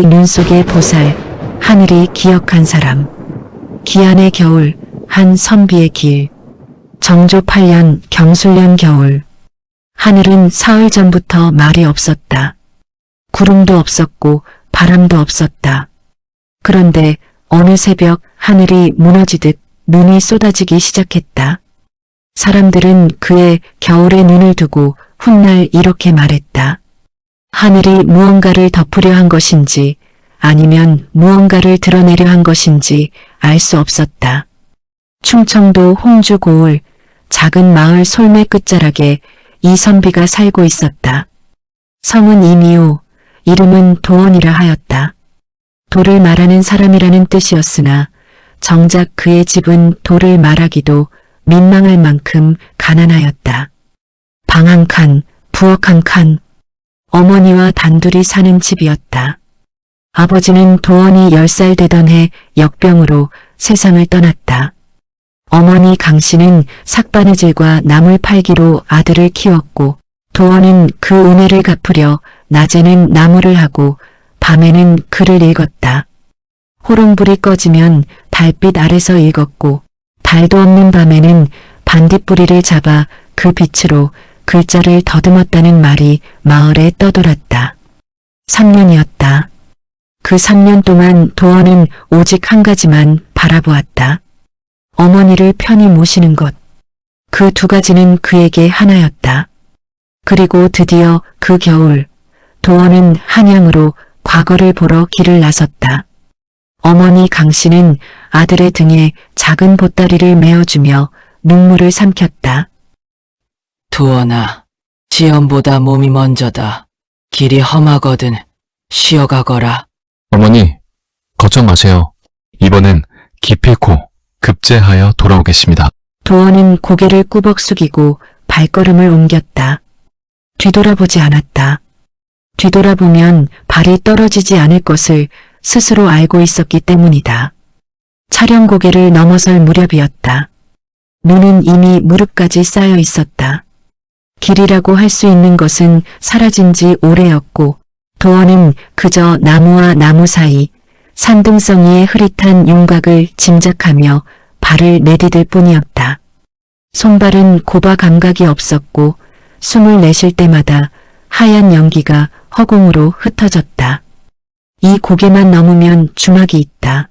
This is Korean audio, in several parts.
눈 속의 보살, 하늘이 기억한 사람. 기안의 겨울, 한 선비의 길. 정조 8년 경술년 겨울. 하늘은 사흘 전부터 말이 없었다. 구름도 없었고 바람도 없었다. 그런데 어느 새벽 하늘이 무너지듯 눈이 쏟아지기 시작했다. 사람들은 그의 겨울의 눈을 두고 훗날 이렇게 말했다. 하늘이 무언가를 덮으려 한 것인지 아니면 무언가를 드러내려 한 것인지 알 수 없었다. 충청도 홍주 고을 작은 마을 솔매 끝자락에 이 선비가 살고 있었다. 성은 이미호, 이름은 도원이라 하였다. 돌을 말하는 사람이라는 뜻이었으나 정작 그의 집은 돌을 말하기도 민망할 만큼 가난하였다. 방 한 칸, 부엌 한 칸, 어머니와 단둘이 사는 집이었다. 아버지는 도원이 10살 되던 해 역병으로 세상을 떠났다. 어머니 강씨는 삭바느질과 나물 팔기로 아들을 키웠고 도원은 그 은혜를 갚으려 낮에는 나무를 하고 밤에는 글을 읽었다. 호롱불이 꺼지면 달빛 아래서 읽었고 달도 없는 밤에는 반딧불이를 잡아 그 빛으로 글자를 더듬었다는 말이 마을에 떠돌았다. 3년이었다. 그 3년 동안 도원은 오직 한 가지만 바라보았다. 어머니를 편히 모시는 것. 그 두 가지는 그에게 하나였다. 그리고 드디어 그 겨울, 도원은 한양으로 과거를 보러 길을 나섰다. 어머니 강씨는 아들의 등에 작은 보따리를 메어주며 눈물을 삼켰다. 도원아, 지연보다 몸이 먼저다. 길이 험하거든 쉬어가거라. 어머니, 걱정 마세요. 이번엔 기필코 급제하여 돌아오겠습니다. 도원은 고개를 꾸벅 숙이고 발걸음을 옮겼다. 뒤돌아보지 않았다. 뒤돌아보면 발이 떨어지지 않을 것을 스스로 알고 있었기 때문이다. 차령 고개를 넘어설 무렵이었다. 눈은 이미 무릎까지 쌓여 있었다. 길이라고 할 수 있는 것은 사라진 지 오래였고 도원은 그저 나무와 나무 사이 산등성이의 흐릿한 윤곽을 짐작하며 발을 내디딜 뿐이었다. 손발은 고바 감각이 없었고 숨을 내쉴 때마다 하얀 연기가 허공으로 흩어졌다. 이 고개만 넘으면 주막이 있다.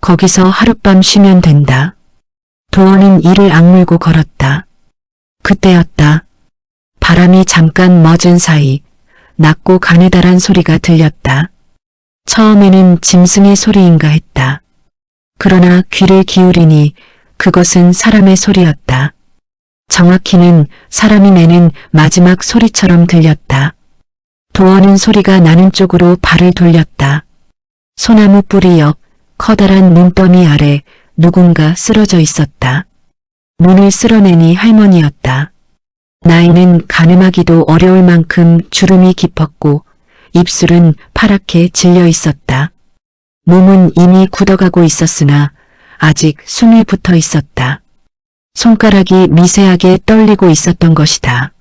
거기서 하룻밤 쉬면 된다. 도원은 이를 악물고 걸었다. 그때였다. 바람이 잠깐 멎은 사이 낮고 가느다란 소리가 들렸다. 처음에는 짐승의 소리인가 했다. 그러나 귀를 기울이니 그것은 사람의 소리였다. 정확히는 사람이 내는 마지막 소리처럼 들렸다. 도원은 소리가 나는 쪽으로 발을 돌렸다. 소나무 뿌리 옆 커다란 눈더미 아래 누군가 쓰러져 있었다. 눈을 쓸어내니 할머니였다. 나이는 가늠하기도 어려울 만큼 주름이 깊었고 입술은 파랗게 질려 있었다. 몸은 이미 굳어가고 있었으나 아직 숨이 붙어 있었다. 손가락이 미세하게 떨리고 있었던 것이다.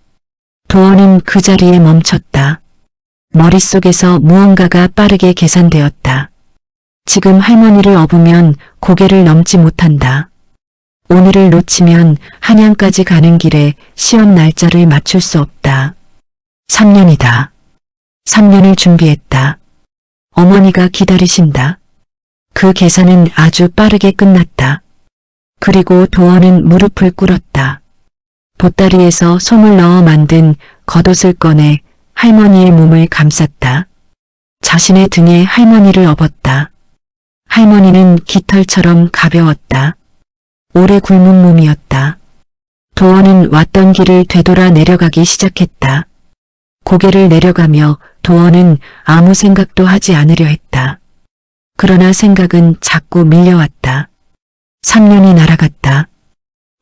도원은 그 자리에 멈췄다. 머릿속에서 무언가가 빠르게 계산되었다. 지금 할머니를 업으면 고개를 넘지 못한다. 오늘을 놓치면 한양까지 가는 길에 시험 날짜를 맞출 수 없다. 3년이다. 3년을 준비했다. 어머니가 기다리신다. 그 계산은 아주 빠르게 끝났다. 그리고 도원은 무릎을 꿇었다. 보따리에서 솜을 넣어 만든 겉옷을 꺼내 할머니의 몸을 감쌌다. 자신의 등에 할머니를 업었다. 할머니는 깃털처럼 가벼웠다. 오래 굶은 몸이었다. 도원은 왔던 길을 되돌아 내려가기 시작했다. 고개를 내려가며 도원은 아무 생각도 하지 않으려 했다. 그러나 생각은 자꾸 밀려왔다. 3년이 날아갔다.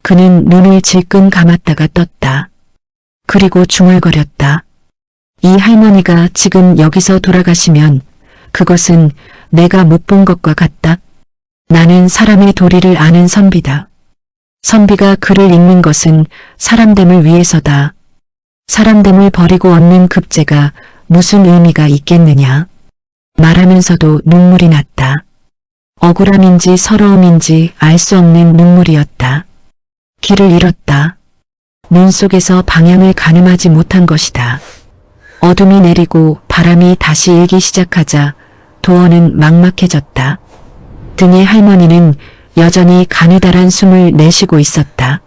그는 눈을 질끈 감았다가 떴다. 그리고 중얼거렸다. 이 할머니가 지금 여기서 돌아가시면 그것은 내가 못 본 것과 같다. 나는 사람의 도리를 아는 선비다. 선비가 글을 읽는 것은 사람됨을 위해서다. 사람됨을 버리고 얻는 급제가 무슨 의미가 있겠느냐. 말하면서도 눈물이 났다. 억울함인지 서러움인지 알 수 없는 눈물이었다. 길을 잃었다. 눈 속에서 방향을 가늠하지 못한 것이다. 어둠이 내리고 바람이 다시 일기 시작하자 도원은 막막해졌다. 등에 할머니는 여전히 가느다란 숨을 내쉬고 있었다.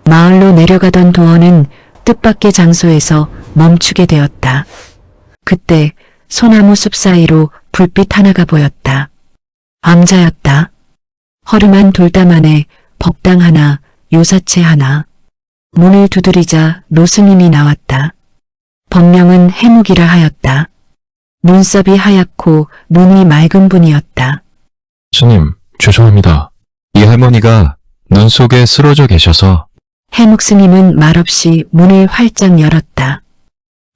마을로 내려가던 도원은 뜻밖의 장소에서 멈추게 되었다. 그때 소나무 숲 사이로 불빛 하나가 보였다. 암자였다. 허름한 돌담 안에 법당 하나, 요사체 하나. 문을 두드리자 노스님이 나왔다. 법명은 해묵이라 하였다. 눈썹이 하얗고 눈이 맑은 분이었다. 스님, 죄송합니다. 이 할머니가 눈 속에 쓰러져 계셔서 해묵 스님은 말없이 문을 활짝 열었다.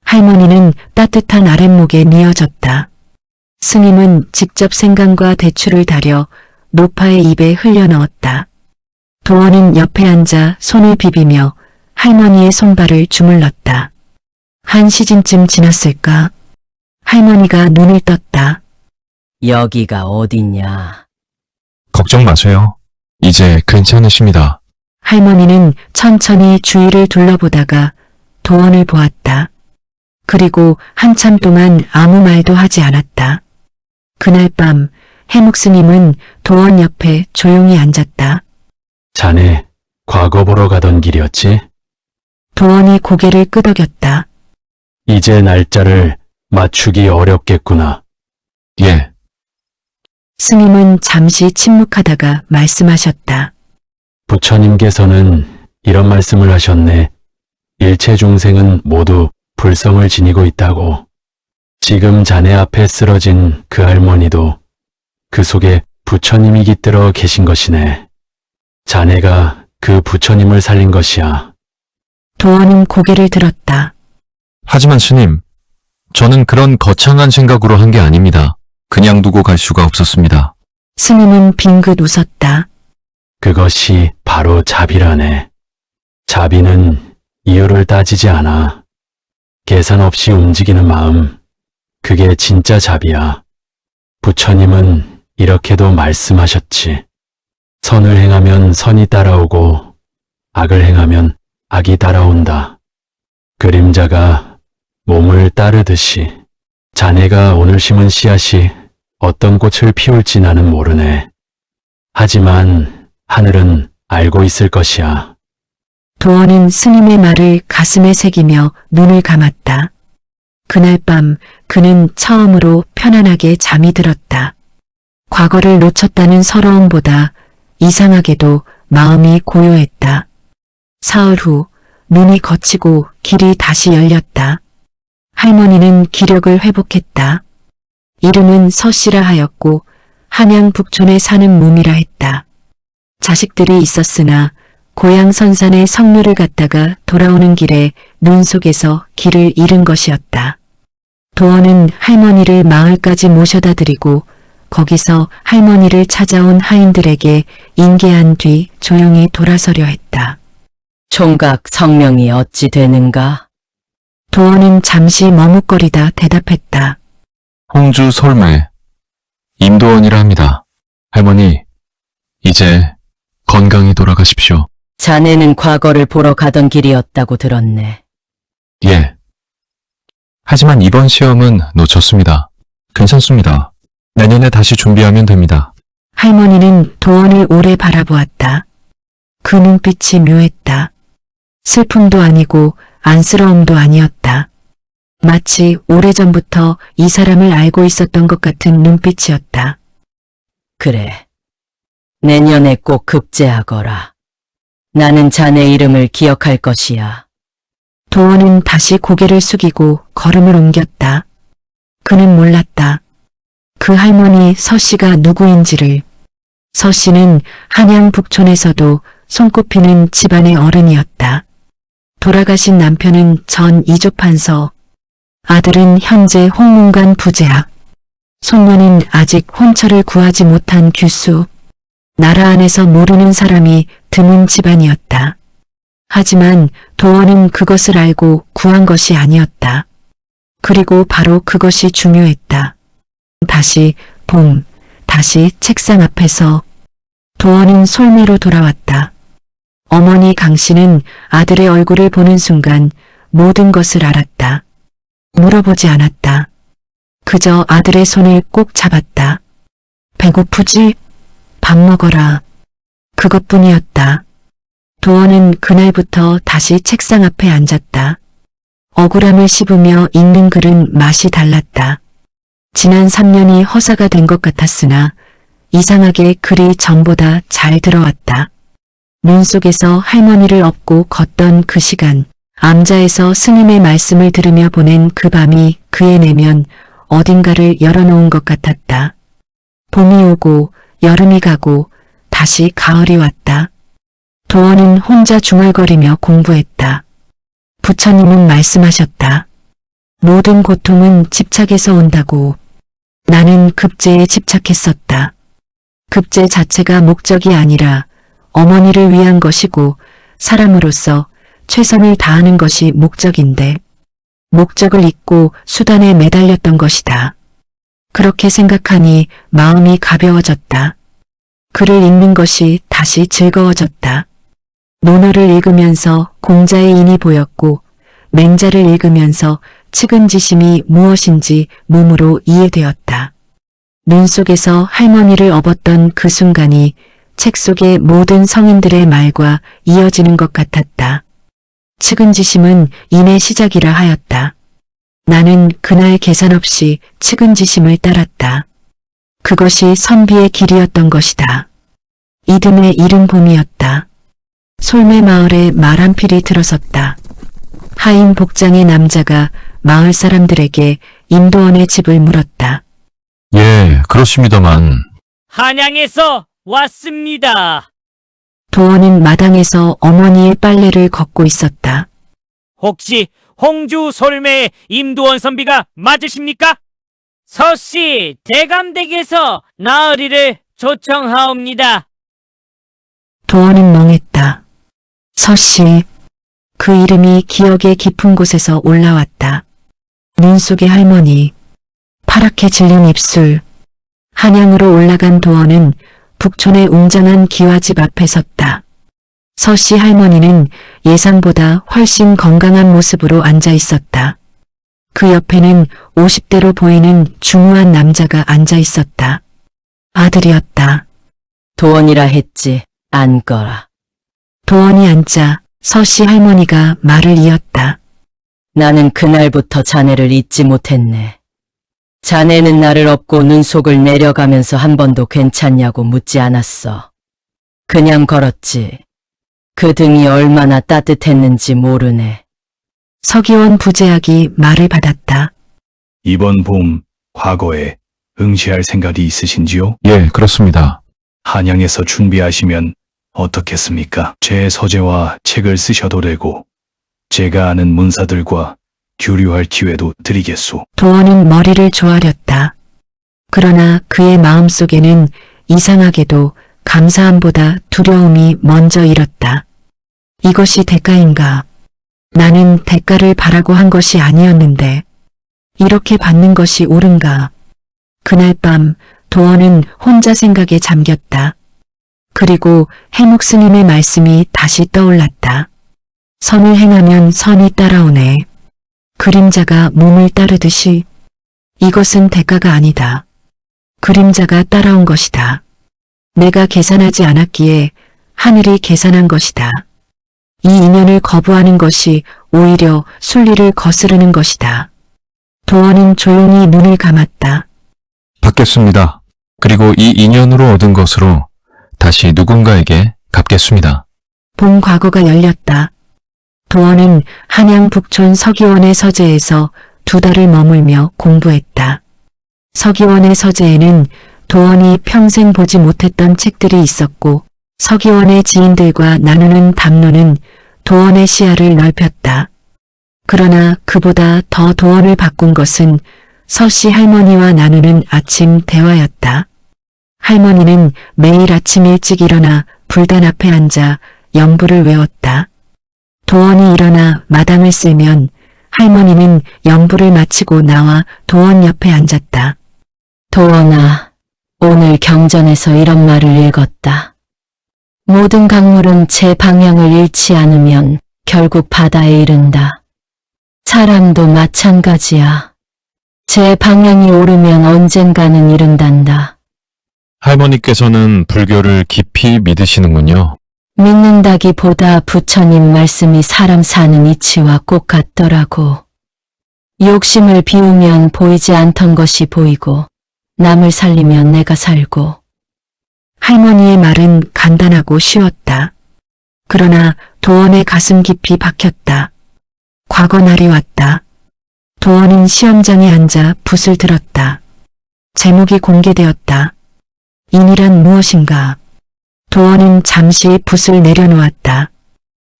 할머니는 따뜻한 아랫목에 뉘어졌다. 스님은 직접 생강과 대추를 달여 노파의 입에 흘려넣었다. 도원은 옆에 앉아 손을 비비며 할머니의 손발을 주물렀다. 한 시즌쯤 지났을까? 할머니가 눈을 떴다. 여기가 어딨냐? 걱정 마세요. 이제 괜찮으십니다. 할머니는 천천히 주위를 둘러보다가 도원을 보았다. 그리고 한참 동안 아무 말도 하지 않았다. 그날 밤 해묵 스님은 도원 옆에 조용히 앉았다. 자네, 과거 보러 가던 길이었지? 도원이 고개를 끄덕였다. 이제 날짜를 맞추기 어렵겠구나. 예, 스님은 잠시 침묵하다가 말씀하셨다. 부처님께서는 이런 말씀을 하셨네. 일체 중생은 모두 불성을 지니고 있다고. 지금 자네 앞에 쓰러진 그 할머니도 그 속에 부처님이 깃들어 계신 것이네. 자네가 그 부처님을 살린 것이야. 도원은 고개를 들었다. 하지만 스님, 저는 그런 거창한 생각으로 한 게 아닙니다. 그냥 두고 갈 수가 없었습니다. 스님은 빙긋 웃었다. 그것이 바로 자비라네. 자비는 이유를 따지지 않아. 계산 없이 움직이는 마음, 그게 진짜 자비야. 부처님은 이렇게도 말씀하셨지. 선을 행하면 선이 따라오고 악을 행하면 악이 따라온다. 그림자가 몸을 따르듯이 자네가 오늘 심은 씨앗이 어떤 꽃을 피울지 나는 모르네. 하지만 하늘은 알고 있을 것이야. 도원은 스님의 말을 가슴에 새기며 눈을 감았다. 그날 밤 그는 처음으로 편안하게 잠이 들었다. 과거를 놓쳤다는 서러움보다 이상하게도 마음이 고요했다. 사흘 후 눈이 거치고 길이 다시 열렸다. 할머니는 기력을 회복했다. 이름은 서씨라 하였고 한양 북촌에 사는 몸이라 했다. 자식들이 있었으나 고향 선산에 성묘를 갔다가 돌아오는 길에 눈 속에서 길을 잃은 것이었다. 도원은 할머니를 마을까지 모셔다 드리고 거기서 할머니를 찾아온 하인들에게 인계한 뒤 조용히 돌아서려 했다. 총각 성명이 어찌 되는가? 도원은 잠시 머뭇거리다 대답했다. 홍주 솔매, 임도원이라 합니다. 할머니, 이제 건강히 돌아가십시오. 자네는 과거를 보러 가던 길이었다고 들었네. 예. 하지만 이번 시험은 놓쳤습니다. 괜찮습니다. 내년에 다시 준비하면 됩니다. 할머니는 도원을 오래 바라보았다. 그 눈빛이 묘했다. 슬픔도 아니고 안쓰러움도 아니었다. 마치 오래전부터 이 사람을 알고 있었던 것 같은 눈빛이었다. 그래. 내년에 꼭 급제하거라. 나는 자네 이름을 기억할 것이야. 도원은 다시 고개를 숙이고 걸음을 옮겼다. 그는 몰랐다. 그 할머니 서씨가 누구인지를. 서씨는 한양 북촌에서도 손꼽히는 집안의 어른이었다. 돌아가신 남편은 전 이조판서, 아들은 현재 홍문관 부제학, 손녀는 아직 혼처를 구하지 못한 규수. 나라 안에서 모르는 사람이 드문 집안이었다. 하지만 도원은 그것을 알고 구한 것이 아니었다. 그리고 바로 그것이 중요했다. 다시 봄, 다시 책상 앞에서 도원은 솔매로 돌아왔다. 어머니 강씨는 아들의 얼굴을 보는 순간 모든 것을 알았다. 물어보지 않았다. 그저 아들의 손을 꼭 잡았다. 배고프지? 밥 먹어라. 그것뿐이었다. 도원은 그날부터 다시 책상 앞에 앉았다. 억울함을 씹으며 읽는 글은 맛이 달랐다. 지난 3년이 허사가 된 것 같았으나 이상하게 글이 전보다 잘 들어왔다. 눈 속에서 할머니를 업고 걷던 그 시간, 암자에서 스님의 말씀을 들으며 보낸 그 밤이 그의 내면 어딘가를 열어놓은 것 같았다. 봄이 오고 여름이 가고 다시 가을이 왔다. 도원은 혼자 중얼거리며 공부했다. 부처님은 말씀하셨다. 모든 고통은 집착에서 온다고. 나는 급제에 집착했었다. 급제 자체가 목적이 아니라 어머니를 위한 것이고 사람으로서 최선을 다하는 것이 목적인데 목적을 잊고 수단에 매달렸던 것이다. 그렇게 생각하니 마음이 가벼워졌다. 글을 읽는 것이 다시 즐거워졌다. 논어를 읽으면서 공자의 인이 보였고 맹자를 읽으면서 측은지심이 무엇인지 몸으로 이해되었다. 눈 속에서 할머니를 업었던 그 순간이 책 속의 모든 성인들의 말과 이어지는 것 같았다. 측은지심은 인의 시작이라 하였다. 나는 그날 계산 없이 측은지심을 따랐다. 그것이 선비의 길이었던 것이다. 이듬해 이른 봄이었다. 솔매 마을에 말 한 필이 들어섰다. 하인 복장의 남자가 마을 사람들에게 임도원의 집을 물었다. 예, 그렇습니다만. 한양에서 왔습니다. 도원은 마당에서 어머니의 빨래를 걷고 있었다. 혹시 홍주 솔매의 임도원 선비가 맞으십니까? 서씨 대감댁에서 나으리를 초청하옵니다. 도원은 멍했다. 서씨, 그 이름이 기억의 깊은 곳에서 올라왔다. 눈 속의 할머니, 파랗게 질린 입술. 한양으로 올라간 도원은 북촌의 웅장한 기와집 앞에 섰다. 서씨 할머니는 예상보다 훨씬 건강한 모습으로 앉아 있었다. 그 옆에는 50대로 보이는 중후한 남자가 앉아 있었다. 아들이었다. 도원이라 했지. 앉거라. 도원이 앉자 서씨 할머니가 말을 이었다. 나는 그날부터 자네를 잊지 못했네. 자네는 나를 업고 눈속을 내려가면서 한 번도 괜찮냐고 묻지 않았어. 그냥 걸었지. 그 등이 얼마나 따뜻했는지 모르네. 서기원 부제학이 말을 받았다. 이번 봄 과거에 응시할 생각이 있으신지요? 예, 그렇습니다. 한양에서 준비하시면 어떻겠습니까? 제 서재와 책을 쓰셔도 되고 제가 아는 문사들과 교류할 기회도 드리겠소. 도원은 머리를 조아렸다. 그러나 그의 마음속에는 이상하게도 감사함보다 두려움이 먼저 일었다. 이것이 대가인가? 나는 대가를 바라고 한 것이 아니었는데 이렇게 받는 것이 옳은가? 그날 밤 도원은 혼자 생각에 잠겼다. 그리고 해묵 스님의 말씀이 다시 떠올랐다. 선을 행하면 선이 따라오네. 그림자가 몸을 따르듯이 이것은 대가가 아니다. 그림자가 따라온 것이다. 내가 계산하지 않았기에 하늘이 계산한 것이다. 이 인연을 거부하는 것이 오히려 순리를 거스르는 것이다. 도원은 조용히 눈을 감았다. 받겠습니다. 그리고 이 인연으로 얻은 것으로 다시 누군가에게 갚겠습니다. 봄 과거가 열렸다. 도원은 한양 북촌 서기원의 서재에서 2달을 머물며 공부했다. 서기원의 서재에는 도원이 평생 보지 못했던 책들이 있었고 서기원의 지인들과 나누는 담론은 도원의 시야를 넓혔다. 그러나 그보다 더 도원을 바꾼 것은 서씨 할머니와 나누는 아침 대화였다. 할머니는 매일 아침 일찍 일어나 불단 앞에 앉아 연부를 외웠다. 도원이 일어나 마당을 쓸면 할머니는 연부를 마치고 나와 도원 옆에 앉았다. 도원아, 오늘 경전에서 이런 말을 읽었다. 모든 강물은 제 방향을 잃지 않으면 결국 바다에 이른다. 사람도 마찬가지야. 제 방향이 오르면 언젠가는 이른단다. 할머니께서는 불교를 깊이 믿으시는군요. 믿는다기보다 부처님 말씀이 사람 사는 이치와 꼭 같더라고. 욕심을 비우면 보이지 않던 것이 보이고, 남을 살리면 내가 살고. 할머니의 말은 간단하고 쉬웠다. 그러나 도원의 가슴 깊이 박혔다. 과거 날이 왔다. 도원은 시험장에 앉아 붓을 들었다. 제목이 공개되었다. 인이란 무엇인가? 도원은 잠시 붓을 내려놓았다.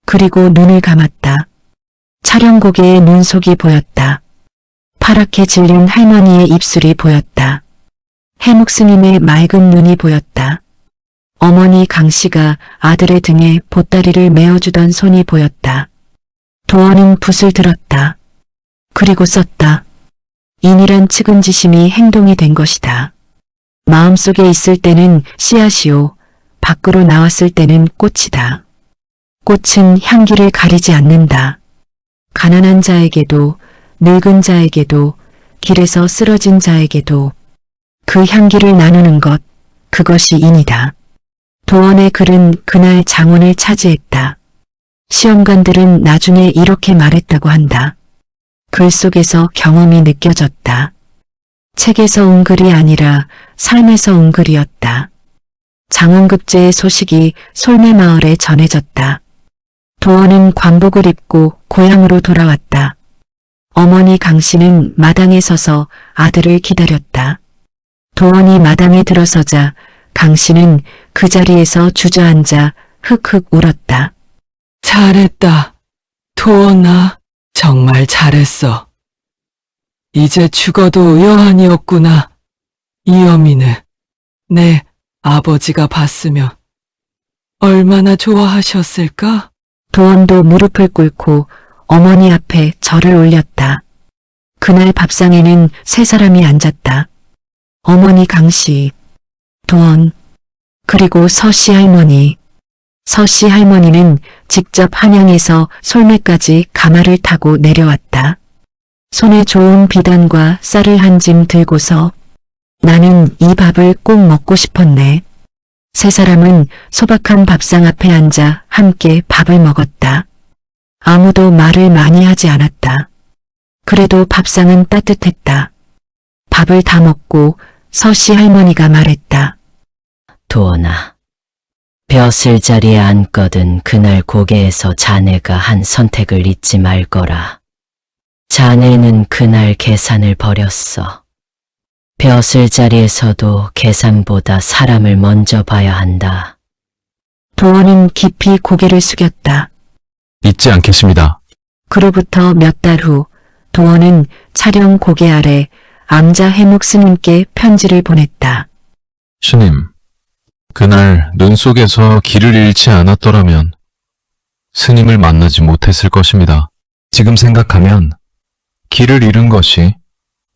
그리고 눈을 감았다. 촬영고개의 눈속이 보였다. 파랗게 질린 할머니의 입술이 보였다. 해묵 스님의 맑은 눈이 보였다. 어머니 강씨가 아들의 등에 보따리를 메어주던 손이 보였다. 도원은 붓을 들었다. 그리고 썼다. 인이란 측은지심이 행동이 된 것이다. 마음속에 있을 때는 씨앗이요, 밖으로 나왔을 때는 꽃이다. 꽃은 향기를 가리지 않는다. 가난한 자에게도, 늙은 자에게도, 길에서 쓰러진 자에게도 그 향기를 나누는 것, 그것이 인이다. 도원의 글은 그날 장원을 차지했다. 시험관들은 나중에 이렇게 말했다고 한다. 글 속에서 경험이 느껴졌다. 책에서 온 글이 아니라 삶에서 온 글이었다. 장원급제의 소식이 솔매마을에 전해졌다. 도원은 관복을 입고 고향으로 돌아왔다. 어머니 강씨는 마당에 서서 아들을 기다렸다. 도원이 마당에 들어서자 강씨는 그 자리에서 주저앉아 흑흑 울었다. 잘했다. 도원아, 정말 잘했어. 이제 죽어도 여한이 없구나. 이 어미는 내 아버지가 봤으면 얼마나 좋아하셨을까? 도원도 무릎을 꿇고 어머니 앞에 절을 올렸다. 그날 밥상에는 세 사람이 앉았다. 어머니 강씨, 도원, 그리고 서씨 할머니. 서씨 할머니는 직접 한양에서 솔매까지 가마를 타고 내려왔다. 손에 좋은 비단과 쌀을 한 짐 들고서 나는 이 밥을 꼭 먹고 싶었네. 세 사람은 소박한 밥상 앞에 앉아 함께 밥을 먹었다. 아무도 말을 많이 하지 않았다. 그래도 밥상은 따뜻했다. 밥을 다 먹고 서씨 할머니가 말했다. 도원아, 벼슬 자리에 앉거든 그날 고개에서 자네가 한 선택을 잊지 말거라. 자네는 그날 계산을 버렸어. 벼슬 자리에서도 계산보다 사람을 먼저 봐야 한다. 도원은 깊이 고개를 숙였다. 잊지 않겠습니다. 그로부터 몇 달 후 도원은 촬영 고개 아래 암자 해묵 스님께 편지를 보냈다. 스님, 그날 눈 속에서 길을 잃지 않았더라면 스님을 만나지 못했을 것입니다. 지금 생각하면 길을 잃은 것이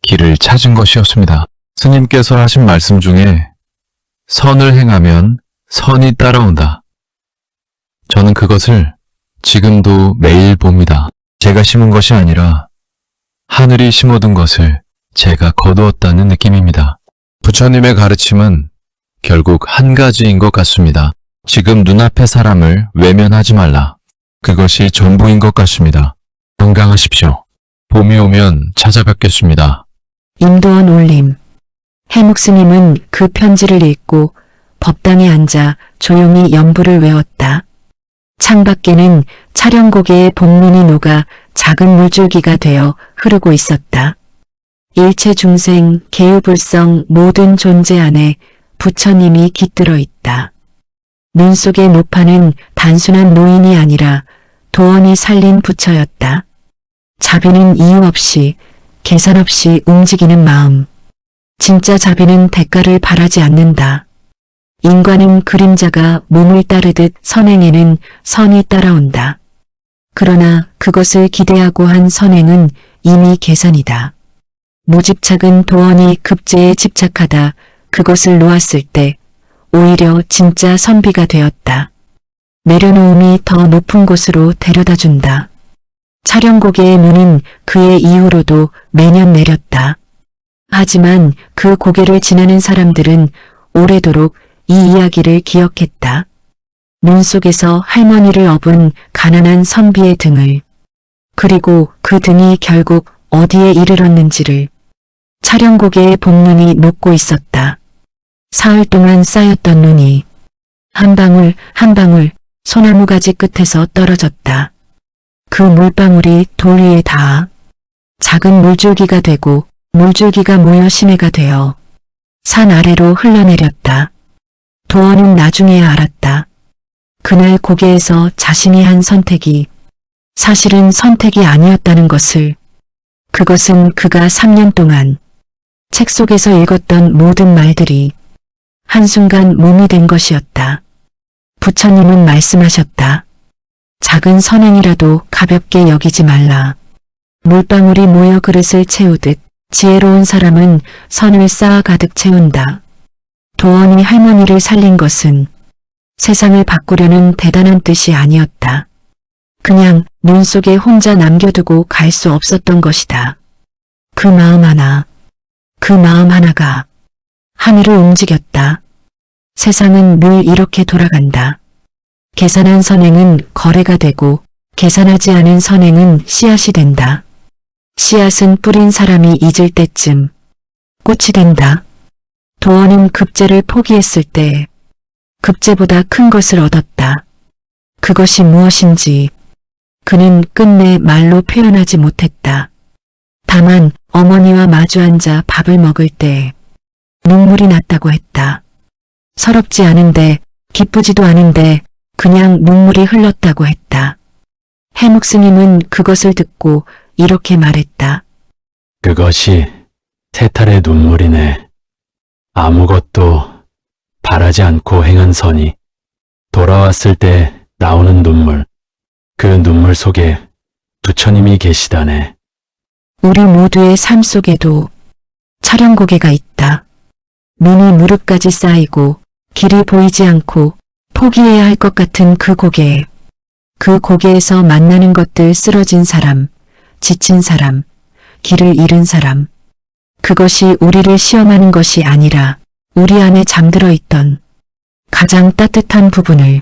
길을 찾은 것이었습니다. 스님께서 하신 말씀 중에 선을 행하면 선이 따라온다. 저는 그것을 지금도 매일 봅니다. 제가 심은 것이 아니라 하늘이 심어둔 것을 제가 거두었다는 느낌입니다. 부처님의 가르침은 결국 한 가지인 것 같습니다. 지금 눈앞의 사람을 외면하지 말라. 그것이 전부인 것 같습니다. 건강하십시오. 봄이 오면 찾아뵙겠습니다. 임도원 올림. 해묵 스님은 그 편지를 읽고 법당에 앉아 조용히 연부를 외웠다. 창밖에는 촬영고개의 봄눈이 녹아 작은 물줄기가 되어 흐르고 있었다. 일체 중생, 개유불성 모든 존재 안에 부처님이 깃들어 있다. 눈 속의 노파는 단순한 노인이 아니라 도원이 살린 부처였다. 자비는 이유 없이, 계산 없이 움직이는 마음. 진짜 자비는 대가를 바라지 않는다. 인과는 그림자가 몸을 따르듯 선행에는 선이 따라온다. 그러나 그것을 기대하고 한 선행은 이미 계산이다. 무집착은 도원이 급제에 집착하다 그것을 놓았을 때 오히려 진짜 선비가 되었다. 내려놓음이 더 높은 곳으로 데려다 준다. 촬영고개의 눈은 그의 이후로도 매년 내렸다. 하지만 그 고개를 지나는 사람들은 오래도록 이 이야기를 기억했다. 눈 속에서 할머니를 업은 가난한 선비의 등을, 그리고 그 등이 결국 어디에 이르렀는지를. 촬영고개의 복눈이 녹고 있었다. 사흘 동안 쌓였던 눈이 한 방울 한 방울 소나무 가지 끝에서 떨어졌다. 그 물방울이 돌 위에 닿아 작은 물줄기가 되고 물줄기가 모여 심해가 되어 산 아래로 흘러내렸다. 도원은 나중에야 알았다. 그날 고개에서 자신이 한 선택이 사실은 선택이 아니었다는 것을. 그것은 그가 3년 동안 책 속에서 읽었던 모든 말들이 한순간 몸이 된 것이었다. 부처님은 말씀하셨다. 작은 선행이라도 가볍게 여기지 말라. 물방울이 모여 그릇을 채우듯 지혜로운 사람은 선을 쌓아 가득 채운다. 도원이 할머니를 살린 것은 세상을 바꾸려는 대단한 뜻이 아니었다. 그냥 눈 속에 혼자 남겨두고 갈 수 없었던 것이다. 그 마음 하나가 하늘을 움직였다. 세상은 늘 이렇게 돌아간다. 계산한 선행은 거래가 되고 계산하지 않은 선행은 씨앗이 된다. 씨앗은 뿌린 사람이 잊을 때쯤 꽃이 된다. 도원은 급제를 포기했을 때 급제보다 큰 것을 얻었다. 그것이 무엇인지 그는 끝내 말로 표현하지 못했다. 다만 어머니와 마주 앉아 밥을 먹을 때 눈물이 났다고 했다. 서럽지 않은데 기쁘지도 않은데 그냥 눈물이 흘렀다고 했다. 해묵 스님은 그것을 듣고 이렇게 말했다. 그것이 태탈의 눈물이네. 아무것도 바라지 않고 행한 선이 돌아왔을 때 나오는 눈물, 그 눈물 속에 부처님이 계시다네. 우리 모두의 삶 속에도 촬영고개가 있다. 눈이 무릎까지 쌓이고 길이 보이지 않고 포기해야 할 것 같은 그 고개. 그 고개에서 만나는 것들 쓰러진 사람, 지친 사람, 길을 잃은 사람. 그것이 우리를 시험하는 것이 아니라 우리 안에 잠들어 있던 가장 따뜻한 부분을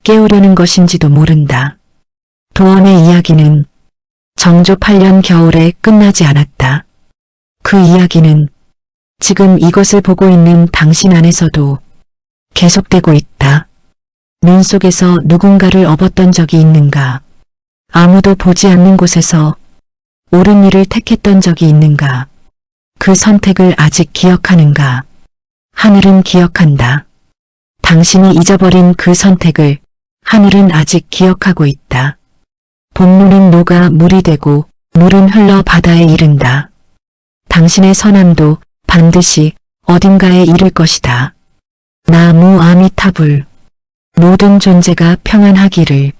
깨우려는 것인지도 모른다. 도원의 이야기는 정조 8년 겨울에 끝나지 않았다. 그 이야기는 지금 이것을 보고 있는 당신 안에서도 계속되고 있다. 눈 속에서 누군가를 업었던 적이 있는가? 아무도 보지 않는 곳에서 옳은 일을 택했던 적이 있는가? 그 선택을 아직 기억하는가? 하늘은 기억한다. 당신이 잊어버린 그 선택을 하늘은 아직 기억하고 있다. 봄물은 녹아 물이 되고 물은 흘러 바다에 이른다. 당신의 선함도 반드시 어딘가에 이를 것이다. 나무 아미타불. 모든 존재가 평안하기를.